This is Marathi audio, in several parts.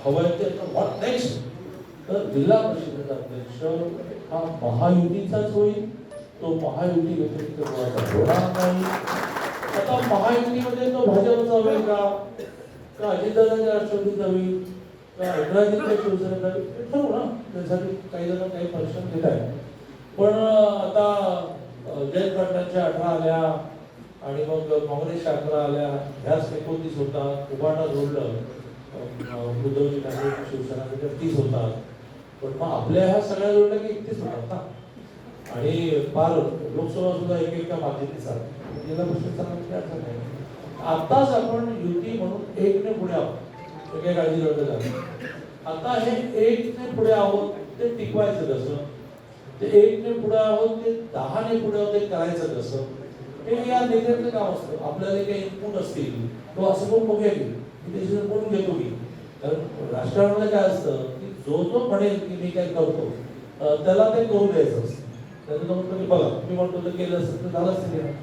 हवं आहे ते व्हॉट नेक्स्ट. तर जिल्हा परिषदेचा अध्यक्ष हा महायुतीचाच होईल. तो महायुती व्यतिरिक्त कोणाचा होणार नाही. आता महायुतीमध्ये तो भाजपचा होईल का अजितदादांच्या राष्ट्रवादीचा होईल का एकनाथजींच्या शिवसेनेचा होईल ते ठरवू ना. त्यासाठी काही जण काही परिश्रम घेत आहेत. पण आता जयंत पाटलांच्या 18 आल्या आणि मग काँग्रेसच्या 11 आल्या, ह्याच 29 होतात. उभाटा जोडलं उद्धवजी ठाकरे शिवसेना 30 होतात. पण मग आपल्या ह्या सगळ्या जोडल्या की 31 होतात ना. आणि फार लोकसभा सुद्धा एकेका माध्यमात चालतात. जिल्हा परिषद चालण्याची अडचण नाही. आताच आपण युती म्हणून एकने पुढे आहोत, काही काळजी करत नाही. आता हे एकने पुढे आहोत ते टिकवायचं कसं, ते एकने पुढे आहोत ते 10ने पुढे आहोत ते करायचं कसं, हे या नेत्याचं काम असतं. आपल्याला काही इनपुट असतील तो असं करून बघूया की डिसिजन करून घेतो की. कारण राजकारणामध्ये काय असतं की जो जो म्हणेल की मी काय करतो त्याला ते करू द्यायचं असतं. त्याचं तो म्हणतो की बघा मी म्हणतो तर केलं असतं तर झालंच नाही,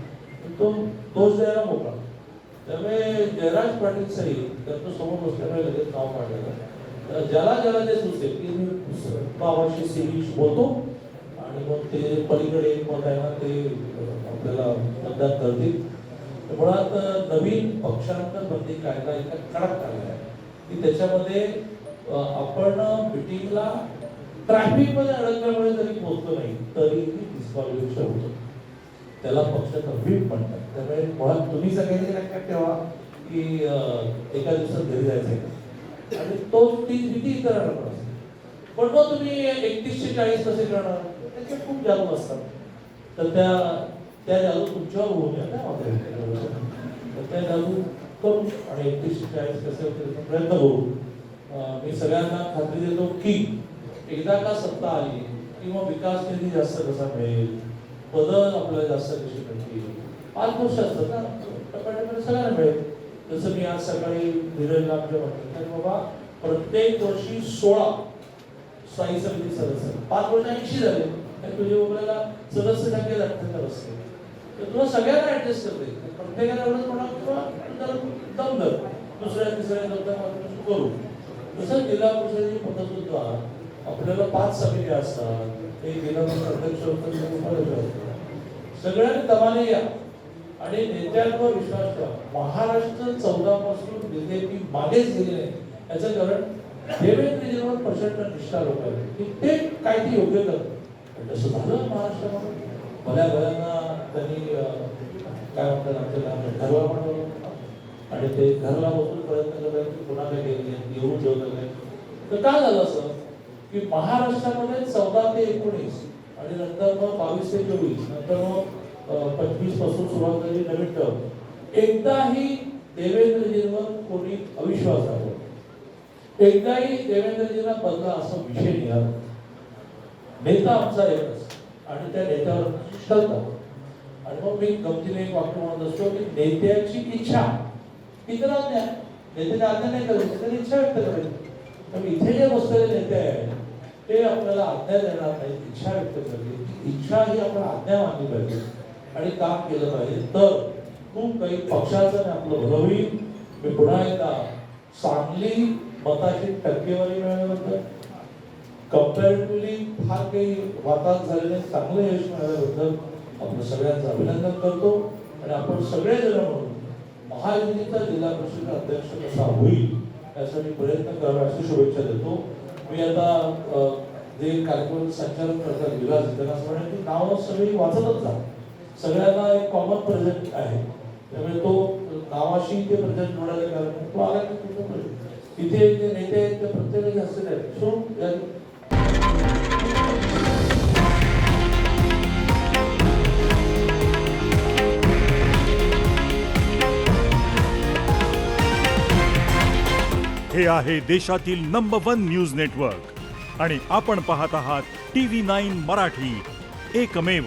तो दोष द्यायला मोकळा. त्यामुळे जयराज पाटील साहेब त्यांचं समोर बसल्यामुळे लगेच नाव काढलेलं. ज्याला ज्याला ते सुचेल की मी बाबाशी सेवीशी बोलतो आणि मग ते पलीकडे मत आहे ना ते आपल्याला मतदान करतील. मुळात नवीन पक्षांतर बंदी कायदा इतका कडक कायदा आहे की त्याच्यामध्ये आपण मिटिंगला ट्रॅफिक मध्ये अडकल्यामुळे जरी पोहोचलो नाही तरीही डिस्क्वालिफिकेशन होतं. त्याला पक्षातर्फी म्हणतात. त्यामुळे मुळात तुम्ही सगळ्यांनी लक्षात ठेवा की एका दिवसात घरी जायचं आणि तो ती भीती इतरांना पण असते. पण मग तुम्ही 31 40 कसे करणार, त्याचे खूप जादू असतात. तर त्या जादू तुमच्यावर होऊ द्या ना. तर त्या जादू करू आणि 31 40 कसे होते त्याचा प्रयत्न करू. मी सगळ्यांना खात्री देतो की एकदा का सत्ता आली किंवा विकास निधी जास्त कसा मिळेल, पदं आपल्याला जास्त कशी मिळतील, 5 वर्ष असतात ना टप्प्याटप्प्याने सगळ्यांना मिळेल. जसं मी आज सकाळी धीरजला आपल्या म्हटलं की बाबा प्रत्येक वर्षी 16 स्थायी समिती सदस्य, 5 वर्ष 80 झाले. तुझ्या मोबाईलला सदस्य संख्या 78 असते. तर तुला सगळ्यांना ऍडजस्ट करते. प्रत्येकाला एवढंच म्हणा किंवा दम धर दुसऱ्या तिसऱ्या चौथ्या करू. तसं जिल्हा परिषदेची पद्धत सुद्धा आपल्याला 5 समित्या असतात. एक जिल्हा अध्यक्ष सगळ्यांनी दमाने या आणि नेत्यांवर विश्वास ठेवा. महाराष्ट्र 14 पासून बीजेपी मागेच गेली नाही याचं कारण देवेंद्रजींवर प्रचंड निष्ठा लोक आहेत की ते काय ते योग्य करतात. तसं झालं महाराष्ट्रामध्ये. भल्या त्यांनी काय म्हणतात आमच्या घरला पण आणि ते घरला बसून प्रयत्न करतात की पुन्हा काय केले येऊन ठेवलं नाही. तर काय झालं असं की महाराष्ट्रामध्ये 14 ते 19 आणि नंतर मग 22 ते 24 नंतर मग 25 पासून सुरुवात झाली नवीन टर्म. एकदाही देवेंद्रजींवर कोणी अविश्वास दाखवला, एकदाही देवेंद्रजींना बदला असा विषय निघाला. नेता आमचा एकच आणि त्या नेत्यावर श्रद्धा. आणि मग मी गमतीने एक वाक्य म्हणत असतो की नेत्याची इच्छा इतर आज्ञा. नेत्याने आज्ञा नाही करायची, त्याची इच्छा व्यक्त करायची. इथे जे बसलेले नेते आहेत ते आपल्याला आज्ञा देणार नाही, इच्छा व्यक्त करतील. इच्छा ही आपण आज्ञा मानली पाहिजे आणि काम केलं पाहिजे. तर खूप काही पक्षाचं आपलं भलं होईल. मी पुन्हा एकदा चांगली मताची टक्केवारी मिळाल्याबद्दल, कंपॅरेटिव्हली फार काही वातावरण झालेले चांगलं यश मिळाल्याबद्दल आपण सगळ्यांचं अभिनंदन करतो. आणि आपण सगळेजण म्हणून महायुतीचा जिल्हा परिषद अध्यक्ष कसा होईल यासाठी प्रयत्न करावे अशी शुभेच्छा देतो. मी आता जे कार्यक्रम संचालन करतात विलास त्यांना म्हणेन की नावं सगळी वाचतच जा. सगळ्यांना एक कॉमन प्रेझेंट आहे. त्यामुळे तो नावाशी ते प्रेझेंट जोडायला कारण तो आला की तिथे जे नेते आहेत ते प्रत्येकाचे हस्ते आहेत. सो हे आहे देशातील नंबर 1 न्यूज नेटवर्क आणि आपण पाहत आहात TV9 मराठी, एकमेव.